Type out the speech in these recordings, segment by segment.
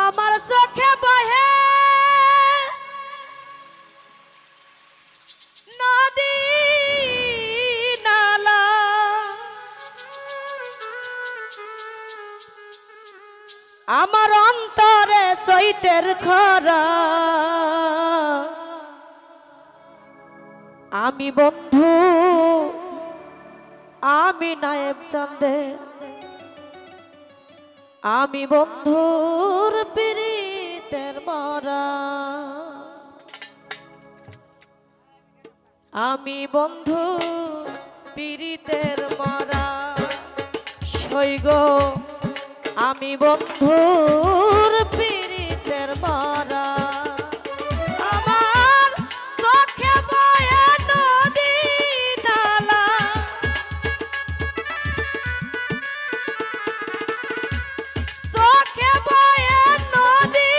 আমার চোখে বহে নদী নালা, আমার অন্তরে চৈতের খরা। আমি বন্ধু, আমি নায়েব চাঁদে, আমি বন্ধুর পীড়িতের মরা। আমি বন্ধু পীড়িতের মরা সইগ, আমি বন্ধুর পীড়িতের মরা। আমার চোখে বয়ে নদী নালা, চোখে বয়ে নদী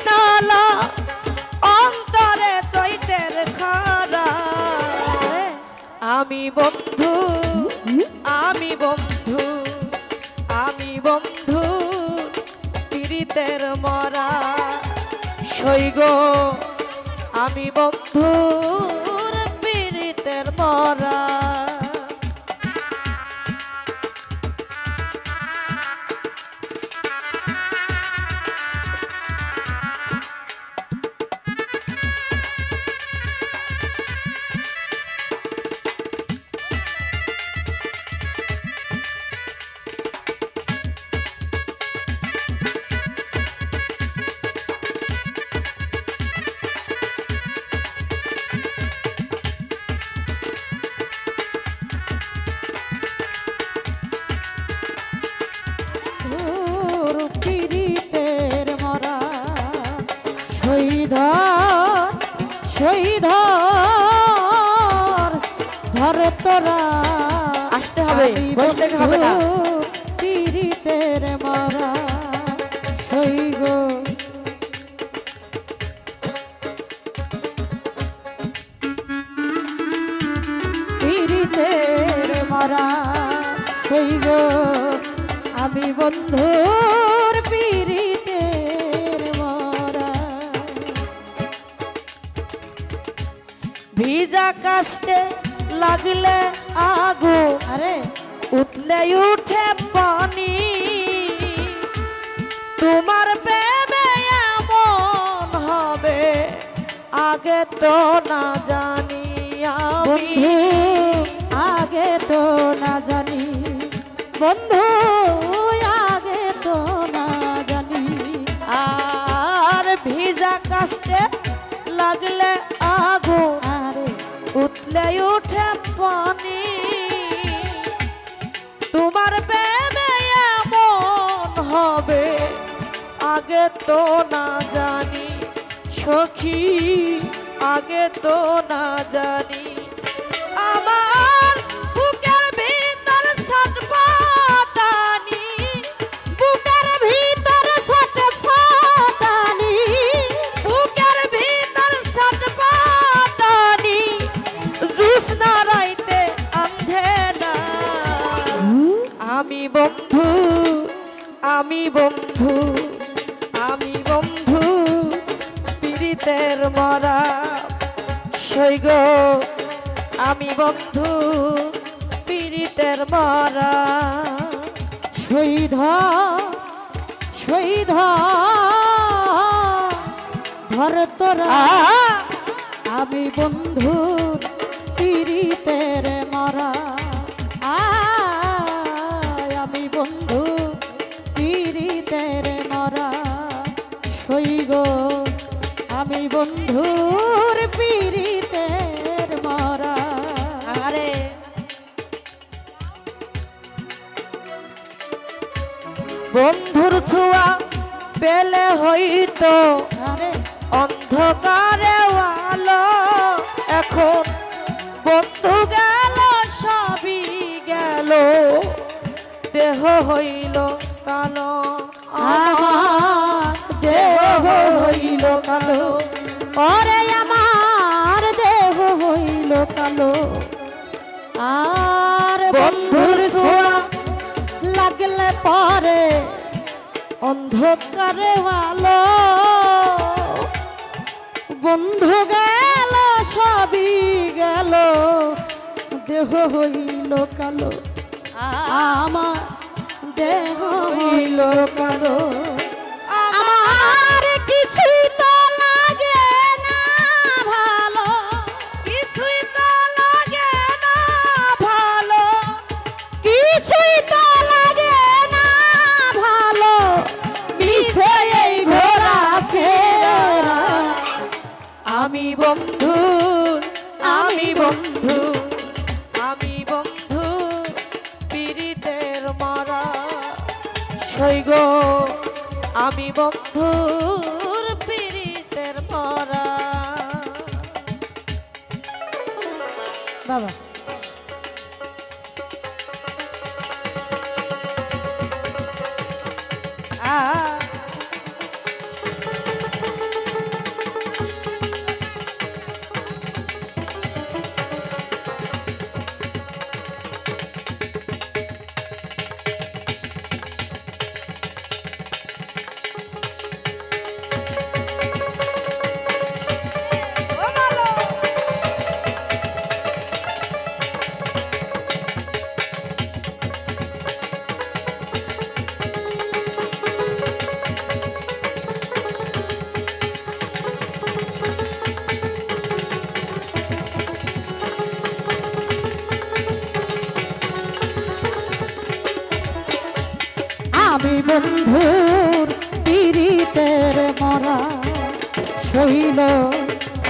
নালা, অন্তরে চৈতের খরা। আমি বন্ধু, আমি বন্ধু, আমি বন্ধু পীড়িতের মরা সইগ, আমি বন্ধুর পীড়িতের মরা। শহীদ ধর তোরা আসতে হবে, বসে থেকে হবে না। পীড়িতের মরা শহীদ, পীড়িতের মরা শহীদ, আমি বন্ধুর পীড়িতের মরা। ভিজা কাস্টে লাগলে আগু, আরে উঠলে উঠে পানি, তোমার প্রেমে এমন হবে আগে তো না জানি আমি। আগে তো না জানি বন্ধু, আগে তো না জানি। আর ভিজা কাস্টে লাগলে আগু, আরে উঠলে উঠে পানি, তোমার প্রেমে এমন হবে আগে তো না জানি সখী, আগে তো না জানি। আমার বুকের ভিতর ছটফটানি, বুকের ভিতর ছটফটানি, বুকের ভিতর ছটফটানি, জ্যোৎস্না রাইতে আন্ধেলা। আমি বন্ধু, আমি বন্ধু, আমি বন্ধু পীড়িতের মরা সইগ, আমি বন্ধু পীড়িতের মরা। শহীদ শহীদ ধর তোরা, আমি বন্ধুর পীড়িতের মরা। আমি বন্ধু পীড়িতের মরা সইগ, আমি বন্ধুর পীড়িতের মরা। আরে বন্ধুর ছোঁয়া পেলে হইতো আরে অন্ধকারে আলো, এখন বন্ধু গেল সবই গেল, দেহ হইল কালো, আমার দেহ হইল কালো, ওরে আমার দেহ হইল কালো। আর বন্ধুর ছোঁয়া লাগলে পরে অন্ধকারে আলো বন্ধু গেল সবই গেল দেহ হইল কালো আমার দেহ হইল কালো আমার কিছুই তো লাগে না ভালো কিছুই তো লাগে না ভালো, কিছুই তো লাগে না ভালো মিশে এই ঘোরা ফেরা আমি বন্ধু, আমি বন্ধু, আমি বন্ধু পীড়িতের মারা সৈগ, আমি বন্ধুর পীড়িতের মারা। বাবা আমি বন্ধুর পীড়িতের মরা সইল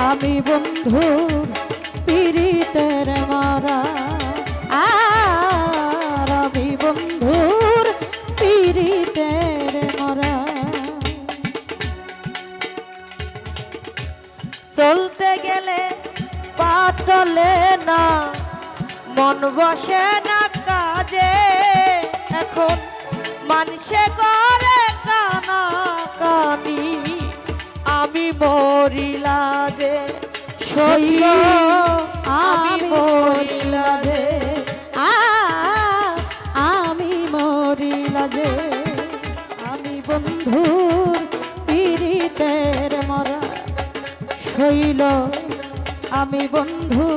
আমি বন্ধুর পীড়িতের মরা আর আমি বন্ধুর পীড়িতের মরা চলতে গেলে পা চলে না, মন বসে না কাজে, এখন মানুষে করে কানা কানি, আমি মরিলা যে সইল আমি মরিলা যে। আমি মরিলা যে আমি বন্ধুর পীড়িতের মরা সইল আমি বন্ধু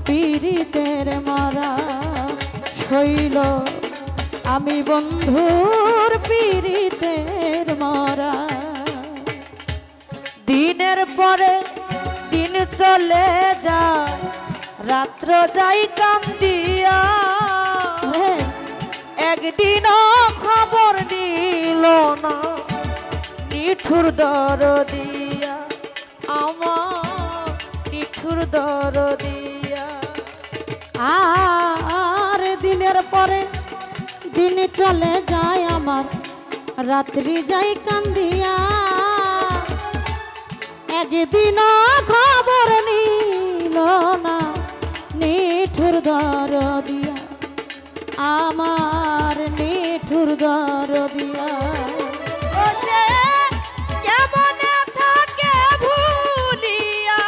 পীড়িতের মরা সইল আমি বন্ধুর পীড়িতের মরা। দিনের পরে দিন চলে যায়, রাত্র যাই কান্দিয়া, একদিনও খবর নিল না নিঠুর দরদিয়া, আমার নিঠুর দরদিয়া। আর দিনের পরে দিন চলে যায় আমার রাত্রি যাই কান্দিয়া, একদিনও খবর নিল না নিঠুর দরদিয়া, আমার নিঠুর দরদিয়া। বসে কেমনে থাকে ভুলিয়া,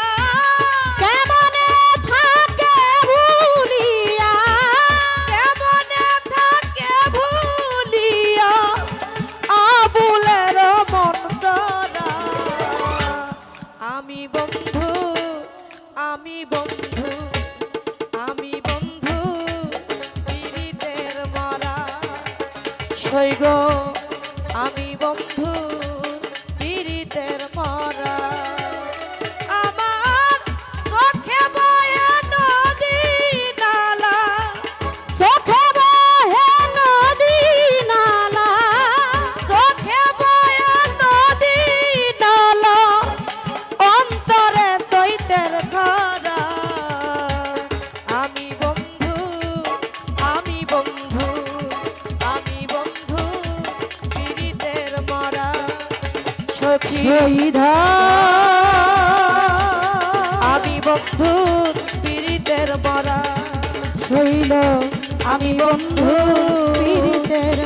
কেমনে থাকে ভুলিয়া, কেমনে থাকে ভুলিয়া, আবুলের মন চলা। আমি বন্ধু, আমি বন্ধু, আমি বন্ধু পীড়িতের মারা সৈগ, আমি বন্ধু পীড়িতের মারা। আমার চোখে বয়ে নদী নালা, চোখে বহে নদী নালা, চোখে বয়ে নদী নালা, অন্তরে চৈতের খরা। আমি বন্ধু, আমি বন্ধু, আমি বন্ধু পীড়িতের মরা সখী, শহীদা আমি বন্ধু পীড়িতের মরা শৈল আমি বন্ধু পীড়িতের